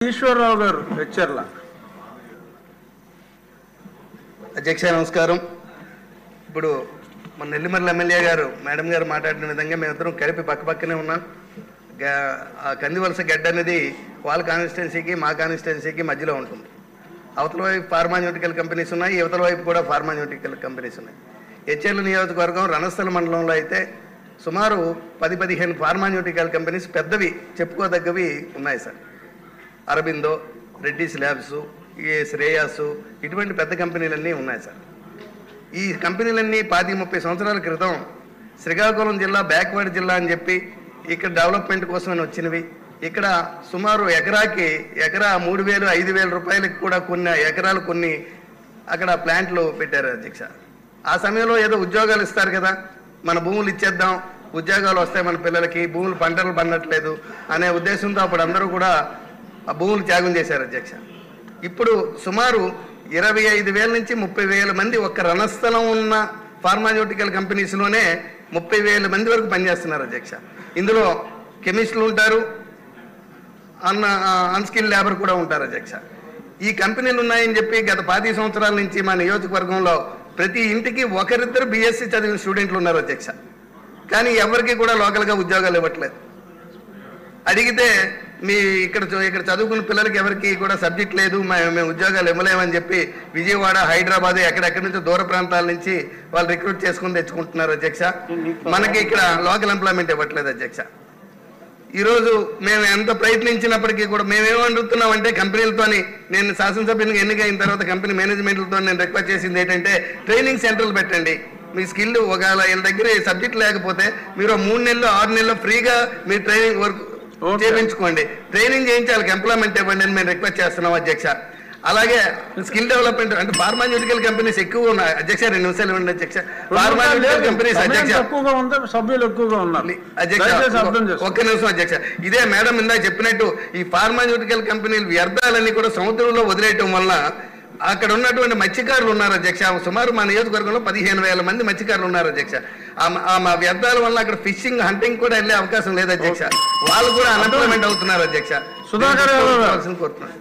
ఈశ్వరరావు గారు హెచ్చర్ల. అధ్యక్ష నమస్కారం. ఇప్పుడు మన నెల్లిమర్ల ఎమ్మెల్యే గారు మేడం గారు మాట్లాడిన విధంగా మేమిద్దరం కలిపి పక్కపక్కనే ఉన్నాం. ఆ కందివలస గడ్డ అనేది వాళ్ళ కాన్స్టిట్యున్సీకి మా కాన్స్టిట్యున్సీకి మధ్యలో ఉంటుంది. అవతల వైపు ఫార్మాన్యూటికల్ కంపెనీస్ ఉన్నాయి, యువతల వైపు కూడా ఫార్మాన్యూటికల్ కంపెనీస్ ఉన్నాయి. హెచ్ఎల్ నియోజకవర్గం రణస్థల మండలంలో అయితే సుమారు 10-15 ఫార్మాన్యూటికల్ కంపెనీస్ పెద్దవి చెప్పుకోదగ్గవి ఉన్నాయి సార్. అరబిందో, రెడ్డిస్ ల్యాబ్స్, ఈ శ్రేయాసు, ఇటువంటి పెద్ద కంపెనీలన్నీ ఉన్నాయి సార్. ఈ కంపెనీలన్నీ 20-30 సంవత్సరాల క్రితం శ్రీకాకుళం జిల్లా బ్యాక్వర్డ్ జిల్లా అని చెప్పి ఇక్కడ డెవలప్మెంట్ కోసమని వచ్చినవి. ఇక్కడ సుమారు ఎకరాకి 3,000-5,000 రూపాయలకి కూడా కొన్ని అక్కడ ప్లాంట్లు పెట్టారు అధ్యక్ష. ఆ సమయంలో ఏదో ఉద్యోగాలు ఇస్తారు కదా, మన భూములు ఇచ్చేద్దాం, ఉద్యోగాలు వస్తాయి మన పిల్లలకి, భూములు పంటలు పండట్లేదు అనే ఉద్దేశంతో అప్పుడు అందరూ కూడా ఆ భూములు త్యాగం చేశారు అధ్యక్ష. ఇప్పుడు సుమారు 25,000 నుంచి 30,000 మంది ఒక్క రణస్థలం ఉన్న ఫార్మాన్యూటికల్ కంపెనీస్లోనే 30,000 మంది వరకు పనిచేస్తున్నారు అధ్యక్ష. ఇందులో కెమిస్టులు ఉంటారు, అన్స్కిల్ లేబర్ కూడా ఉంటారు అధ్యక్ష. ఈ కంపెనీలు ఉన్నాయని చెప్పి గత 10 సంవత్సరాల నుంచి మా నియోజకవర్గంలో ప్రతి ఇంటికి ఒకరిద్దరు బీఎస్సీ చదివిన స్టూడెంట్లు ఉన్నారు అధ్యక్ష. కానీ ఎవరికి కూడా లోకల్గా ఉద్యోగాలు ఇవ్వట్లేదు. అడిగితే మీ ఇక్కడ చదువుకున్న పిల్లలకి ఎవరికి కూడా సబ్జెక్ట్ లేదు, మేము ఉద్యోగాలు ఇవ్వలేమని చెప్పి విజయవాడ, హైదరాబాద్ ఎక్కడెక్కడి నుంచో దూర ప్రాంతాల నుంచి వాళ్ళు రిక్రూట్ చేసుకుని తెచ్చుకుంటున్నారు అధ్యక్ష. మనకి ఇక్కడ లోకల్ ఎంప్లాయ్మెంట్ ఇవ్వట్లేదు అధ్యక్ష. ఈరోజు మేము ఎంత ప్రయత్నించినప్పటికీ కూడా మేమేమడుగుతున్నామంటే కంపెనీలతోని, నేను శాసనసభ్యునికి ఎన్నికైన తర్వాత కంపెనీ మేనేజ్మెంట్లతో నేను రిక్వెస్ట్ చేసింది ఏంటంటే ట్రైనింగ్ సెంటర్లు పెట్టండి. మీ స్కిల్ ఒకవేళ వీళ్ళ దగ్గర సబ్జెక్ట్ లేకపోతే మీరు 3 నెలలు 6 నెలలు ఫ్రీగా మీ ట్రైనింగ్ వర్క్ చేయించుకోండి, ట్రైనింగ్ చేయించాలి, ఎంప్లాయ్మెంట్ ఇవ్వండి అని మేము రిక్వెస్ట్ చేస్తున్నాం అధ్యక్ష. అలాగే స్కిల్ డెవలప్మెంట్ అంటే ఫార్మాన్యూటికల్ కంపెనీస్ ఎక్కువ ఉన్నాయి అధ్యక్ష. 2 నిమిషాలు ఇవ్వండి అధ్యక్ష. ఫార్మాన్యూటికల్ కంపెనీస్ అధ్యక్ష సభ్యులు ఎక్కువగా ఉన్నారు అధ్యక్ష. ఒక్క నిమిషం అధ్యక్ష. ఇదే మేడం ఇందాక చెప్పినట్టు ఈ ఫార్మాన్యూటికల్ కంపెనీలు వ్యర్థాలన్నీ కూడా సముద్రంలో వదిలేయటం వల్ల అక్కడ ఉన్నటువంటి మత్స్యకారులు ఉన్నారు అధ్యక్ష. సుమారు మా నియోజకవర్గంలో 15,000 మంది మత్స్యకారులు ఉన్నారు అధ్యక్ష. ఆ వ్యర్థాల వల్ల అక్కడ ఫిషింగ్, హంటింగ్ కూడా వెళ్ళే అవకాశం లేదు అధ్యక్ష. వాళ్ళు కూడా అన్ఎంప్లాయ్మెంట్ అవుతున్నారు అధ్యక్ష. సుధాకర్ కోరుతున్నాను.